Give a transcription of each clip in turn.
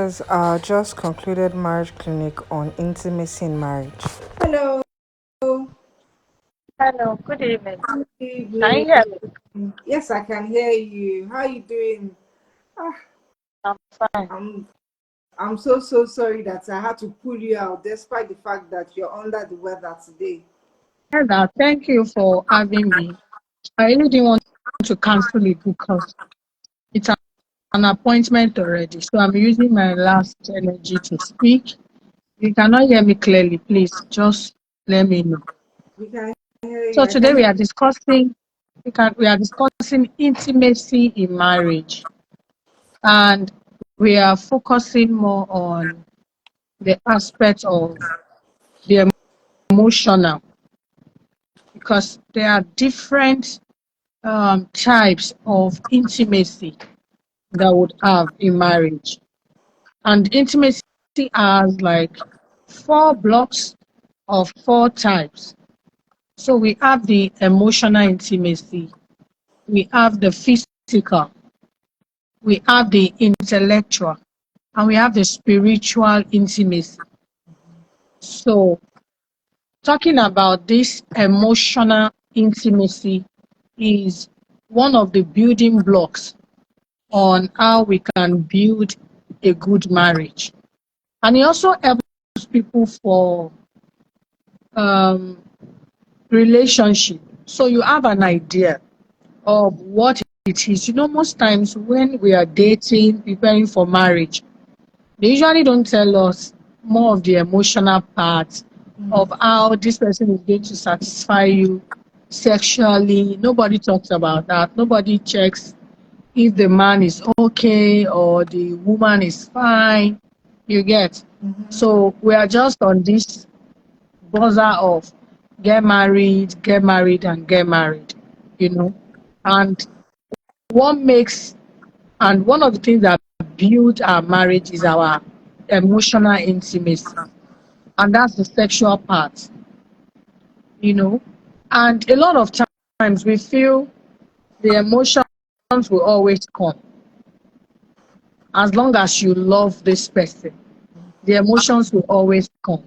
says, just concluded marriage clinic on intimacy in marriage. Hello. Hello, good evening. Good Can you evening. hear me? Yes, I can hear you. How you doing? Ah, I'm fine. I'm I'm so sorry that I had to pull you out despite the fact that you're under the weather today. Heather, thank you for having me. I really didn't want to cancel it because it's an appointment already. So I'm using my last energy to speak. If you cannot hear me clearly, please just let me know. We can hear you. So I today can we are discussing intimacy in marriage, and we are focusing more on the aspect of the emotional, because there are different types of intimacy that would have in marriage. And intimacy has like four blocks of four types. So we have the emotional intimacy, we have the physical, we have the intellectual, and we have the spiritual intimacy. So talking about this emotional intimacy is one of the building blocks on how we can build a good marriage. And it also helps people for um, relationship. So you have an idea of what it is. You know, most times when we are dating, preparing for marriage, they usually don't tell us more of the emotional part of how this person is going to satisfy you sexually. Nobody talks about that. Nobody checks if the man is okay or the woman is fine. You get. So we are just on this buzzer of get married, and get married, you know. And what makes and one of the things that build our marriage is our emotional intimacy, and that's the sexual part, you know. And a lot of times we feel the emotions will always come as long as you love this person. The emotions will always come.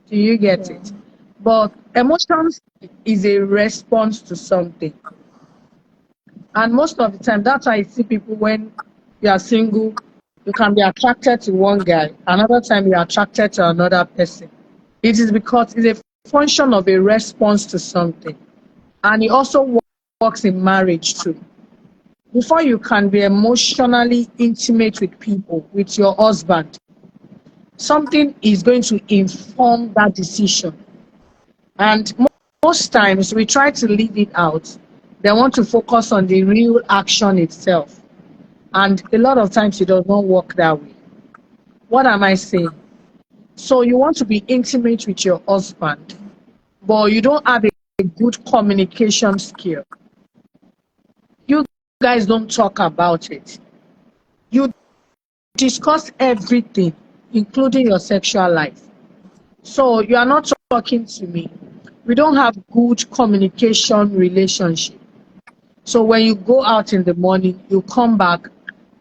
Do you get yeah. it? But emotions is a response to something. And most of the time, that's why I see people when you are single, you can be attracted to one guy, another time you're attracted to another person. It is because it's a function of a response to something. And it also works in marriage too. Before you can be emotionally intimate with people, with your husband, something is going to inform that decision. And most times we try to leave it out. They want to focus on the real action itself. And a lot of times it does not work that way. What am I saying? So you want to be intimate with your husband, but you don't have a good communication skill. You guys don't talk about it. You discuss everything, including your sexual life. So you are not talking to me. We don't have good communication relationship. So when you go out in the morning, you come back.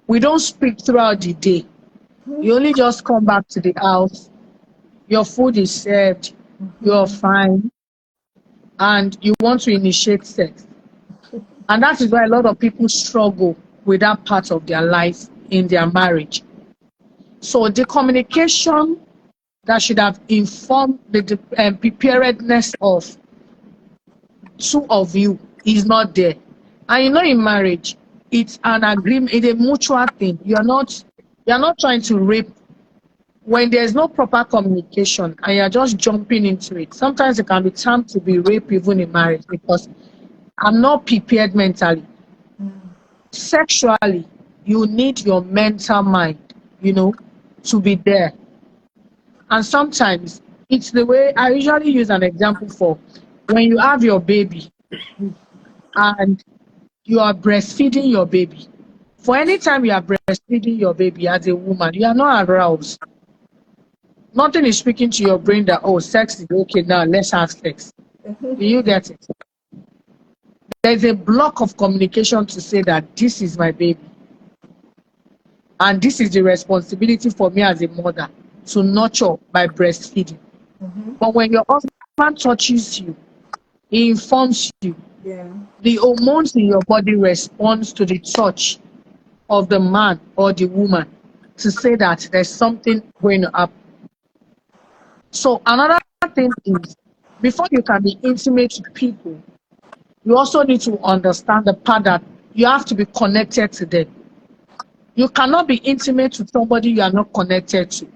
We don't speak throughout the day. You only just come back to the house. Your food is served. You're fine, and you want to initiate sex. And that is why a lot of people struggle with that part of their life in their marriage. So the communication that should have informed the preparedness of two of you is not there. And you know, in marriage, it's an agreement, it's a mutual thing. You're not trying to rape when there's no proper communication and you're just jumping into it. Sometimes it can be time to be rape even in marriage because I'm not prepared mentally. Sexually, you need your mental mind, to be there. And sometimes it's the way I usually use an example for when you have your baby and you are breastfeeding your baby. For any time you are breastfeeding your baby as a woman, you are not aroused. Nothing is speaking to your brain that, oh, sex is okay now, let's have sex. Do you get it? There's a block of communication to say that this is my baby. And this is the responsibility for me as a mother to nurture by breastfeeding. But when your husband touches you, he informs you. Yeah. The hormones in your body responds to the touch of the man or the woman to say that there's something going to happen. So another thing is, before you can be intimate with people, you also need to understand the part that you have to be connected to them. You cannot be intimate with somebody you are not connected to.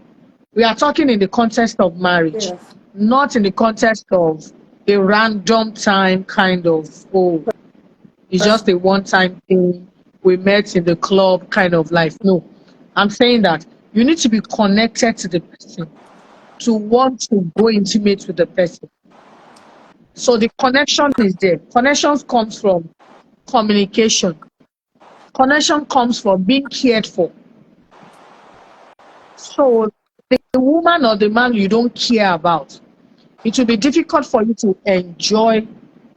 We are talking in the context of marriage, Yes. not in the context of a random time kind of, oh, it's just a one-time thing. We met in the club kind of life. No, I'm saying that you need to be connected to the person to want to go intimate with the person. So the connection is there. Connections comes from communication. Connection comes from being cared for. So the woman or the man you don't care about, it will be difficult for you to enjoy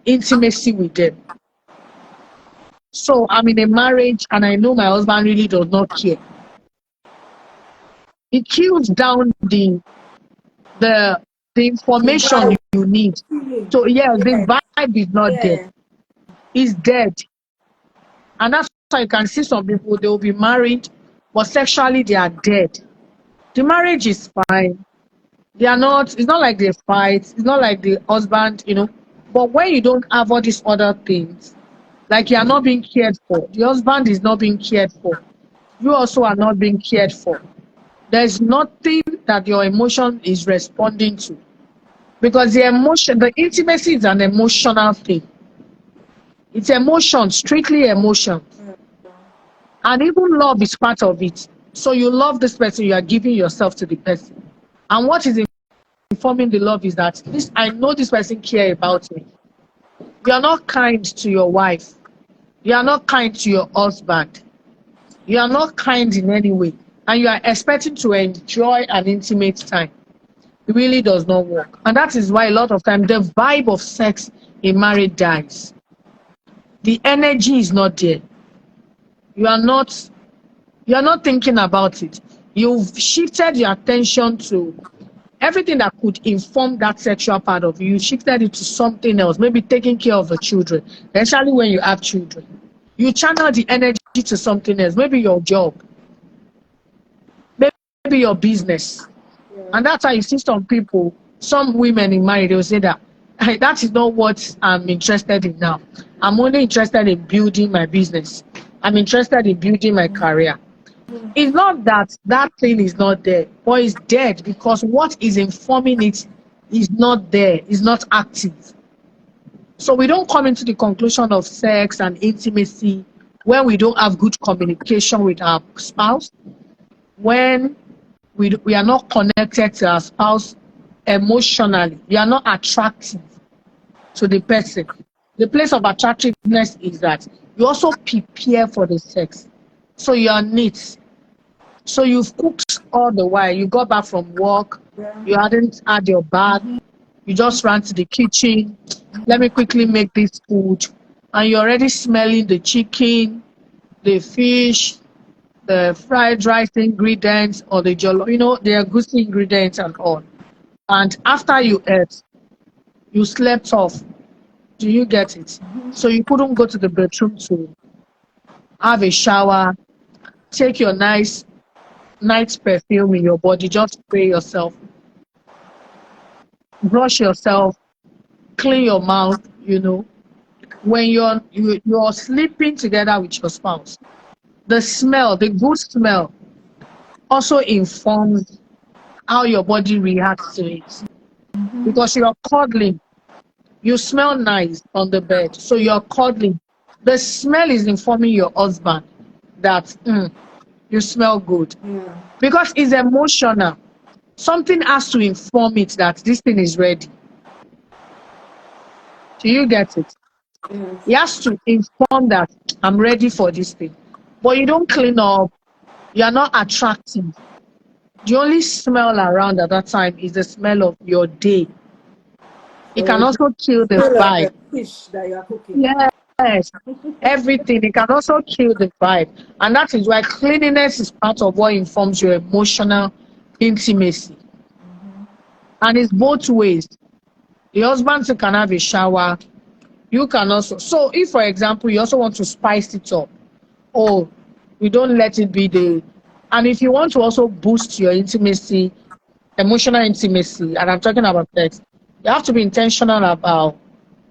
intimacy with them. So I'm in a marriage and I know my husband really does not care. It kills down the information Vibe. you need. Feeling. So yes, the Yeah. vibe is not there. Yeah. It's dead. And that's why you can see some people, they will be married, but sexually they are dead. The marriage is fine. They are not, it's not like they fight, it's not like the husband, But when you don't have all these other things, like you are not being cared for, the husband is not being cared for, you also are not being cared for. There's nothing that your emotion is responding to. Because the intimacy is an emotional thing. It's emotion, strictly emotion. And even love is part of it. So you love this person, you are giving yourself to the person. And what is informing the love is that I know this person cares about me. You are not kind to your wife. You are not kind to your husband. You are not kind in any way. And you are expecting to enjoy an intimate time. It really does not work. And that is why a lot of times the vibe of sex in marriage dies. The energy is not there. You are not thinking about it. You've shifted your attention to everything that could inform that sexual part of you. You shifted it to something else, maybe taking care of the children, especially when you have children. You channel the energy to something else, maybe your job, maybe your business. And that's why you see some people, some women in marriage, they will say that that is not what I'm interested in now. I'm only interested in building my business. I'm interested in building my career. It's not that that thing is not there, but it's dead because what is informing it is not there, is not active. So we don't come into the conclusion of sex and intimacy when we don't have good communication with our spouse, when we are not connected to our spouse emotionally, we are not attractive to the person. The place of attractiveness is that you also prepare for the sex. So you are neat. So you've cooked all the while. You got back from work. You hadn't had your bath. You just ran to the kitchen. Let me quickly make this food. And you're already smelling the chicken, the fish, the fried rice ingredients, or the jollof, the goosey ingredients and all. And after you ate, you slept off. Do you get it? So you couldn't go to the bedroom to have a shower, take your nice night perfume in your body, just spray yourself, brush yourself, clean your mouth, when you're sleeping together with your spouse. The smell, the good smell, also informs how your body reacts to it. Because you're cuddling, you smell nice on the bed, so you're cuddling. The smell is informing your husband that you smell good. Because it's emotional. Something has to inform it that this thing is ready. Do you get it? Yes. He has to inform that I'm ready for this thing. But you don't clean up, you're not attractive. The only smell around at that time is the smell of your day. It So can it's also kill the feel like vibe. a fish that you are cooking. Yes, Yes, everything. It can also kill the vibe. And that is why cleanliness is part of what informs your emotional intimacy. And it's both ways. The husband too can have a shower. You can also. So if, for example, you also want to spice it up, oh, we don't let it be the. And if you want to also boost your intimacy, emotional intimacy, and I'm talking about sex, you have to be intentional about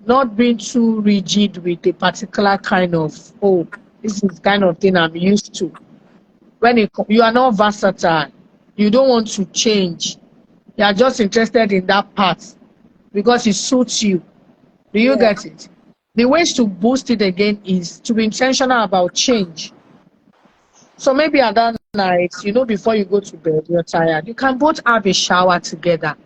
not being too rigid with a particular kind of, oh, this is kind of thing I'm used to. When you are not versatile, you don't want to change. You are just interested in that part because it suits you. Do you Yeah. get it? The ways to boost it again is to be intentional about change. So maybe at that night, before you go to bed, you're tired. You can both have a shower together.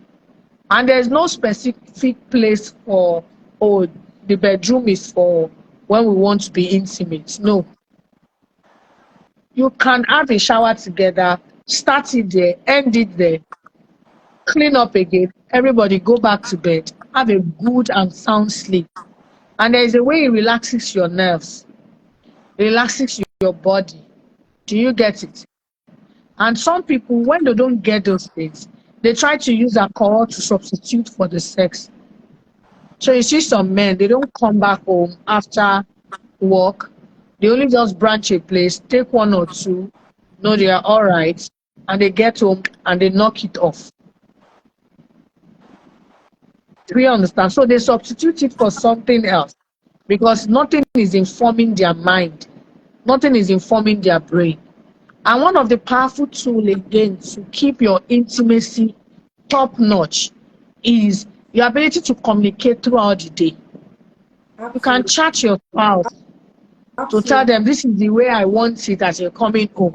And there's no specific place for, oh, the bedroom is for when we want to be intimate. No. You can have a shower together, start it there, end it there, clean up again, everybody go back to bed, have a good and sound sleep. And there is a way it relaxes your nerves, relaxes your body. Do you get it? And some people, when they don't get those things, they try to use alcohol to substitute for the sex. So you see some men, they don't come back home after work. They only just branch a place, take one or two, know they are all right, and they get home and they knock it off. Do you understand? So they substitute it for something else because nothing is informing their mind, nothing is informing their brain. And one of the powerful tools again to keep your intimacy top notch is your ability to communicate throughout the day. You can Absolutely. chat your spouse to tell Absolutely. them this is the way I want it as you're coming home.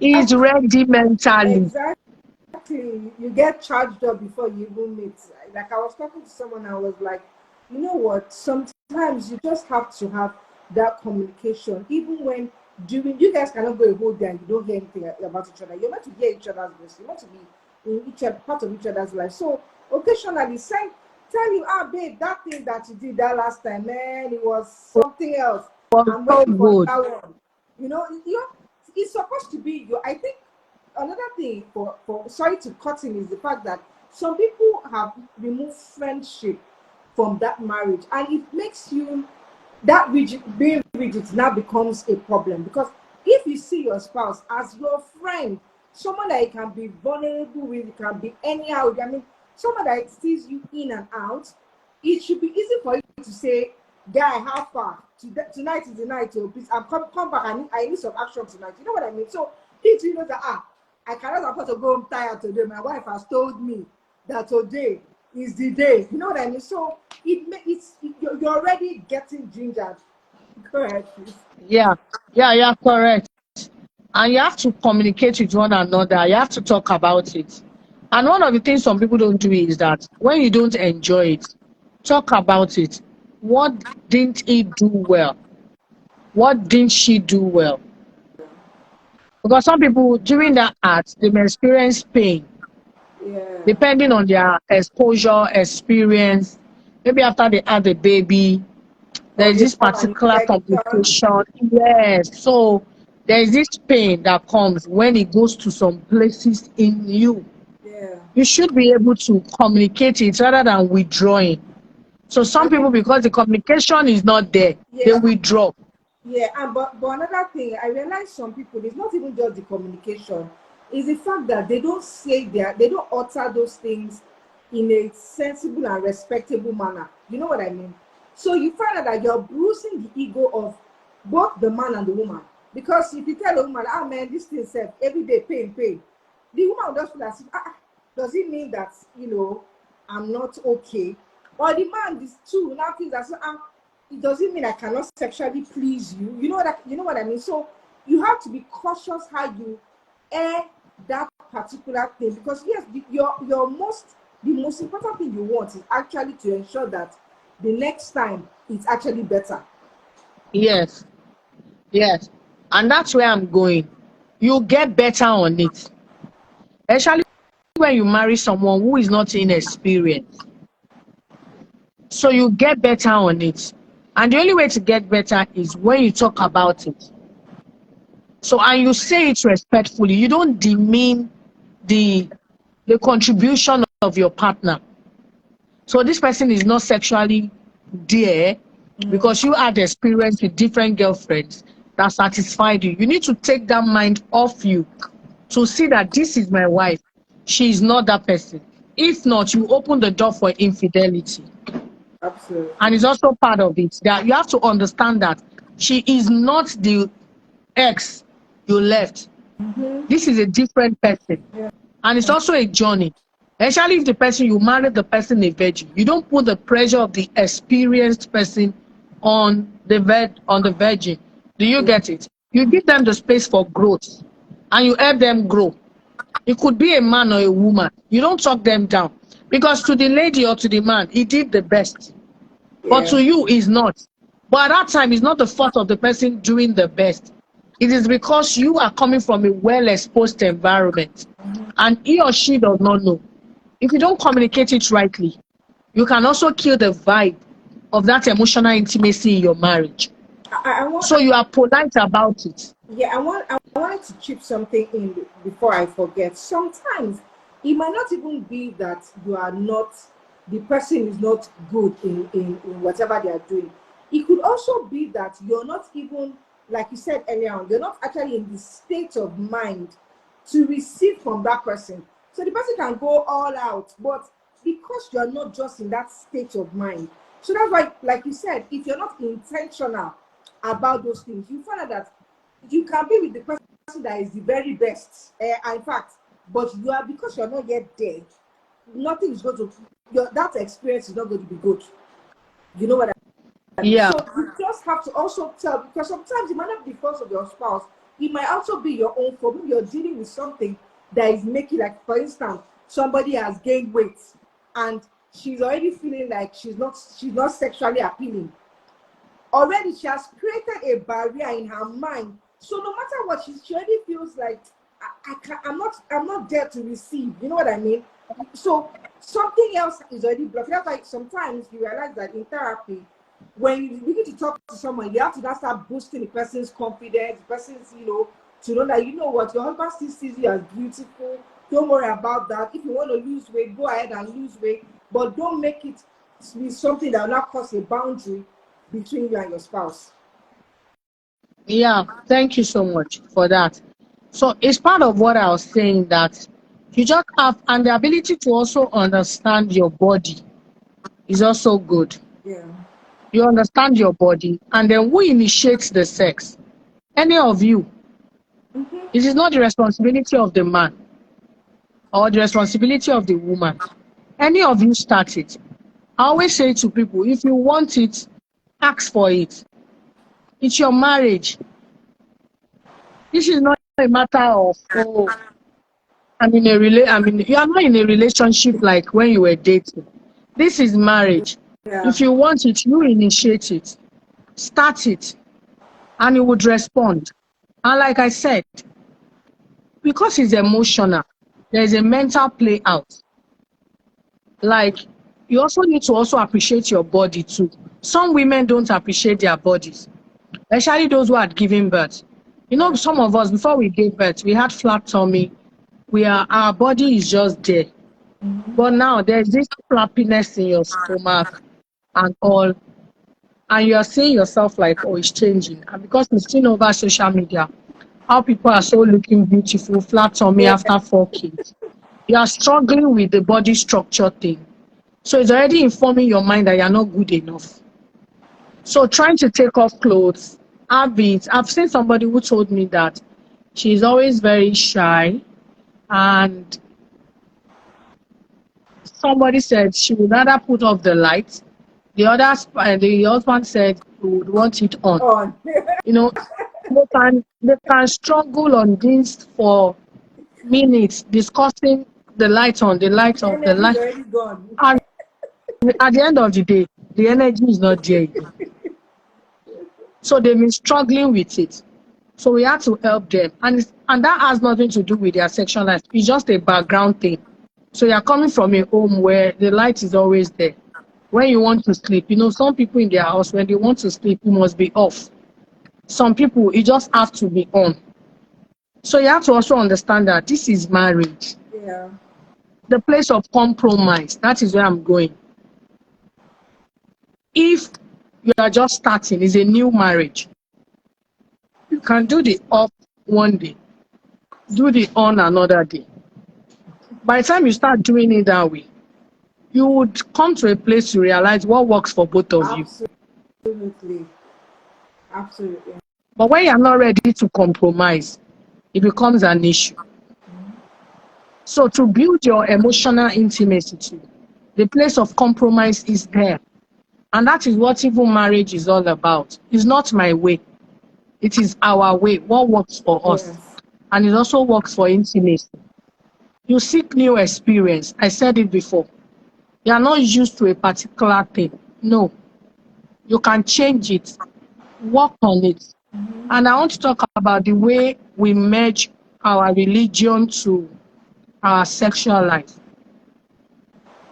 He is Exactly. ready mentally. Exactly. You get charged up before you even meet. Like I was talking to someone, I was like, you know what? Sometimes you just have to have that communication, even when during you guys cannot go a whole day and you don't hear anything about each other. You're meant to hear each other's voice. You're meant to be in each other, part of each other's life. So occasionally, tell you, babe, that thing that you did that last time, man, it was something else. Was I'm so waiting for good. that one. It's supposed to be your. I think another thing for sorry to cut in is the fact that some people have removed friendship from that marriage, and it makes you that rigid, being rigid now becomes a problem because if you see your spouse as your friend, someone that you can be vulnerable with, you can be anyhow. I mean, someone that sees you in and out, it should be easy for you to say, "Guy, how far? Tonight is the night. Oh, please, come back. I need some action tonight." You know what I mean? So you know that I cannot afford to go home tired today. My wife has told me that today is the day. You know what I mean? So you're already getting gingered. Go ahead, please. Yeah, correct. And you have to communicate with one another. You have to talk about it. And one of the things some people don't do is that when you don't enjoy it, talk about it. What didn't he do well? What didn't she do well? Because some people during that act, they may experience pain Yeah. depending on their exposure, experience. Maybe after they had a baby, Or there's they this have an particular infection. complication. Yes. So there's this pain that comes when it goes to some places in you. Yeah. You should be able to communicate it rather than withdrawing. So some I people, mean, because the communication is not there, they yeah. withdraw. Yeah, and but another thing, I realize some people, it's not even just the communication, it's the fact that they don't utter those things in a sensible and respectable manner. You know what I mean? So you find out that you're bruising the ego of both the man and the woman. Because if you tell a woman, man, this thing said every day pain, the woman will just feel as if, does it mean that I'm not okay? Or the man is too now thinks that it doesn't mean I cannot sexually please you. You know what I mean? So you have to be cautious how you air that particular thing because yes, the most important thing you want is actually to ensure that the next time it's actually better. Yes, yes. And that's where I'm going. You get better on it. Especially when you marry someone who is not inexperienced. So you get better on it. And the only way to get better is when you talk about it. So, and you say it respectfully. You don't demean the contribution of your partner. So this person is not sexually there because you had experience with different girlfriends that satisfied you. You need to take that mind off you to see that this is my wife. She is not that person. If not, you open the door for infidelity. Absolutely. And it's also part of it. That you have to understand that she is not the ex you left. This is a different person. Yeah. And it's also a journey. Especially if the person you married the person a virgin. You don't put the pressure of the experienced person on the virgin. Do you get it? You give them the space for growth and you help them grow. It could be a man or a woman. You don't talk them down. Because to the lady or to the man, he did the best. But Yeah. to you, he's not. But at that time, it's not the fault of the person doing the best. It is because you are coming from a well-exposed environment. And he or she does not know. If you don't communicate it rightly, you can also kill the vibe of that emotional intimacy in your marriage. I want. So you are polite about it. Yeah, I wanted to chip something in before I forget. Sometimes it might not even be that you are not, the person is not good in whatever they are doing. It could also be that you're not even, like you said earlier on, you're not actually in the state of mind to receive from that person. So the person can go all out, but because you're not just in that state of mind. So that's why, like you said, if you're not intentional about those things, you find out that you can be with the person that is the very best, in fact, but you are, because you're not yet there, nothing is going to, that experience is not going to be good. You know what I mean? Yeah. So you just have to also tell, because sometimes it might not be because of your spouse, it might also be your own fault. Maybe you're dealing with something that is making, like, for instance, somebody has gained weight and she's already feeling like she's not sexually appealing. Already she has created a barrier in her mind. So no matter what, she already feels like I'm not there to receive. You know what I mean? So something else is already blocked. That's like sometimes you realize that in therapy, when you begin to talk to someone, you have to now start boosting the person's confidence, the person's, to know that, you know what, your husband still sees you as beautiful. Don't worry about that. If you want to lose weight, go ahead and lose weight, but don't make it be something that will not cause a boundary between you and your spouse. Yeah. Thank you so much for that. So it's part of what I was saying, that you just have, and the ability to also understand your body is also good. Yeah. You understand your body, and then who initiates the sex? Any of you. It is not the responsibility of the man or the responsibility of the woman. Any of you start it. I always say to people, if you want it, ask for it. It's your marriage. This is not a matter of, oh, you are not in a relationship like when you were dating. This is marriage. Yeah. If you want it, you initiate it. Start it. And it would respond. And like I said, because it's emotional, there's a mental play out. Like, you also need to also appreciate your body too. Some women don't appreciate their bodies, especially those who had given birth. You know, some of us, before we gave birth, we had flat tummy. Our body is just there. But now there's this flappiness in your stomach and all. And you're seeing yourself like, oh, it's changing. And because we've seen over social media how people are so looking beautiful, flat tummy Yeah. after 4 kids, you are struggling with the body structure thing. So it's already informing your mind that you're not good enough. So trying to take off clothes, habits. I've seen somebody who told me that she's always very shy, and somebody said she would rather put off the light. The husband said he would want it on. On. You know, they can struggle on this for minutes, discussing the light on, the light The off, the energy is light. already gone. And at the end of the day, the energy is not there again. So they've been struggling with it. So we had to help them. And that has nothing to do with their sexual life. It's just a background thing. So you're coming from a home where the light is always there. when you want to sleep. Some people in their house, when they want to sleep, it must be off. Some people, it just have to be on. So you have to also understand that this is marriage. Yeah. The place of compromise, that is where I'm going. If you are just starting, it's a new marriage. You can do the off one day, do the on another day. By the time you start doing it that way, you would come to a place to realize what works for both of you. Absolutely. Absolutely. But when you're not ready to compromise, it becomes an issue. So to build your emotional intimacy too, the place of compromise is there. And that is what even marriage is all about. It's not my way. It is our way, what works for us. Yes. And it also works for intimacy. You seek new experience. I said it before. You are not used to a particular thing. No. You can change it. Work on it. And I want to talk about the way we merge our religion to our sexual life.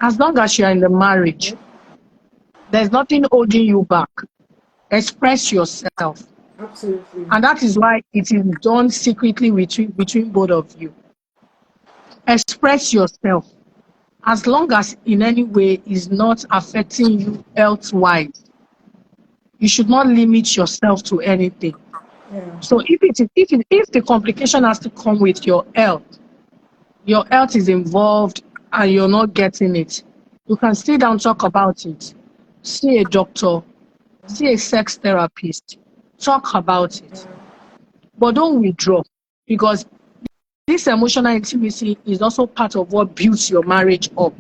As long as you are in the marriage, there's nothing holding you back. Express yourself. Absolutely. And that is why it is done secretly between both of you. Express yourself. As long as in any way is not affecting you health-wise, you should not limit yourself to anything. Yeah. So if the complication has to come with your health is involved and you're not getting it, you can sit down, talk about it, see a doctor, see a sex therapist, talk about it. But don't withdraw, because this emotional intimacy is also part of what builds your marriage up.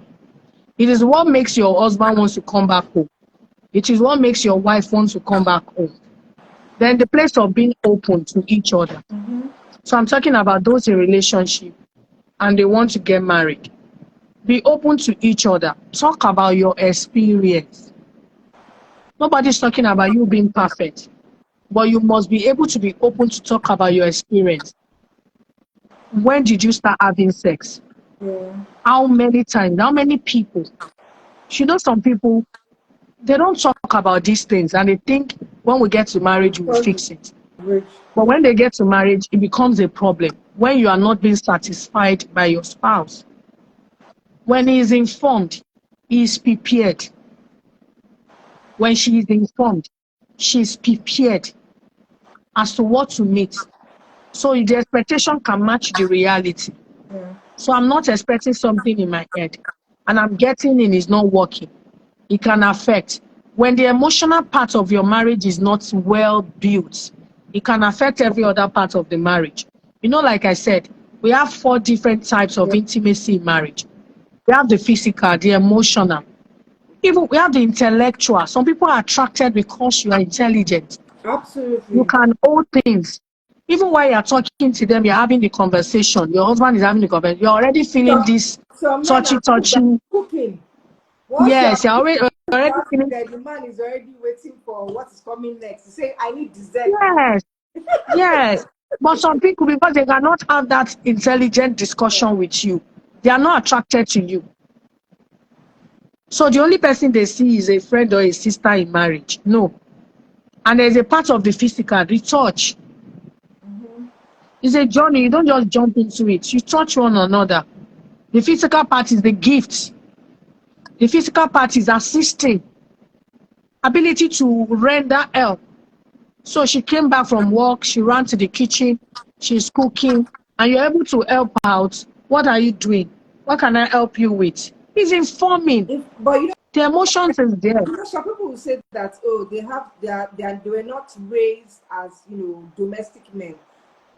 It is what makes your husband wants to come back home. It is what makes your wife wants to come back home. Then the place of being open to each other. So I'm talking about those in relationship and they want to get married. Be open to each other. Talk about your experience. Nobody's talking about you being perfect, but you must be able to be open to talk about your experience. When did you start having sex? Yeah. How many times? How many people? Some people, they don't talk about these things and they think when we get to marriage, we'll Because fix it. rich. But when they get to marriage, it becomes a problem when you are not being satisfied by your spouse. When he is informed, he is prepared. When she is informed, she is prepared as to what to meet. So the expectation can match the reality. Yeah. So I'm not expecting something in my head and I'm getting in is not working. It can affect. When the emotional part of your marriage is not well built, it can affect every other part of the marriage. Like I said, we have 4 different types of Yeah. intimacy in marriage. We have the physical, the emotional, even we have the intellectual. Some people are attracted because you are intelligent. You Absolutely. can hold things. Even while you're talking to them, you're having the conversation. Your husband is having the conversation. You're already feeling Some this some men touchy, are good at touchy. cooking. Once you are Yes, you're already back feeling. there, the man is already waiting for what is coming next. He say, I need dessert. Yes, yes. But some people, because they cannot have that intelligent discussion with you, they are not attracted to you. So the only person they see is a friend or a sister in marriage. No. And there's a part of the physical, the touch. It's a journey. You don't just jump into it. You touch one another. The physical part is the gift. The physical part is assisting. Ability to render help. So she came back from work. She ran to the kitchen. She's cooking. And you're able to help out. What are you doing? What can I help you with? It's informing. But The emotions is there. some people will say that they were not raised as domestic men.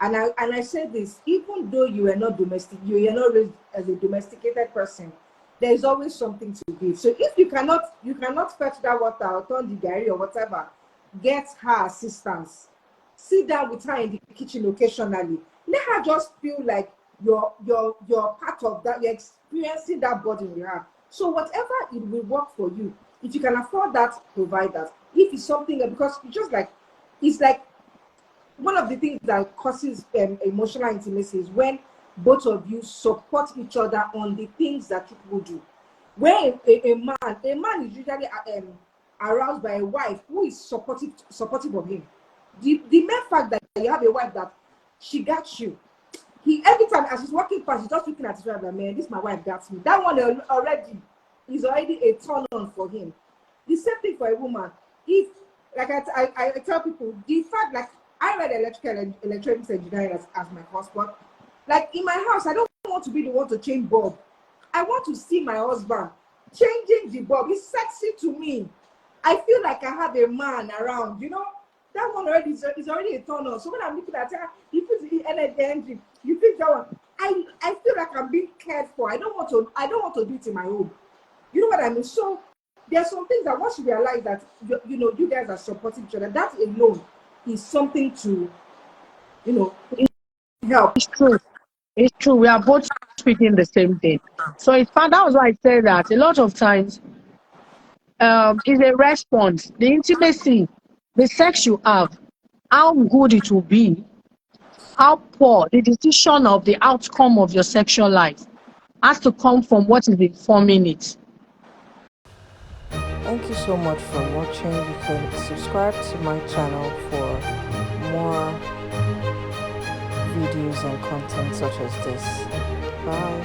And I say this, even though you are not domestic, you are not raised as a domesticated person, there is always something to give. So if you cannot fetch that water or turn the gari or whatever, get her assistance. Sit down with her in the kitchen occasionally. Let her just feel like you're part of that, you're experiencing that body with her. So whatever it will work for you. If you can afford that, provide that. If it's something because it's like one of the things that causes emotional intimacy is when both of you support each other on the things that people do. When a man is usually aroused by a wife who is supportive of him. The mere fact that you have a wife that she got you, he every time as he's walking past, he's just looking at his wife like, man, this my wife got me. That one already is already a turn on for him. The same thing for a woman. If like I tell people, the fact like I read electronics engineering as my course, but like in my house, I don't want to be the one to change bulb. I want to see my husband changing the bulb. It's sexy to me. I feel like I have a man around, you know. That one already is already a turn on. So when I'm looking at her, you put the energy, you pick that one. I feel like I'm being cared for. I don't want to do it in my home. You know what I mean? So there's some things that once you realize that you guys are supporting each other, that alone is something to you know help. It's true. It's true. We are both speaking the same thing. So it's fun. That was why I said that a lot of times is a response. The intimacy, the sex you have, how good it will be, how poor, the decision of the outcome of your sexual life has to come from what is informing it. Thank you so much for watching. You can subscribe to my channel for more videos and content such as this. Bye.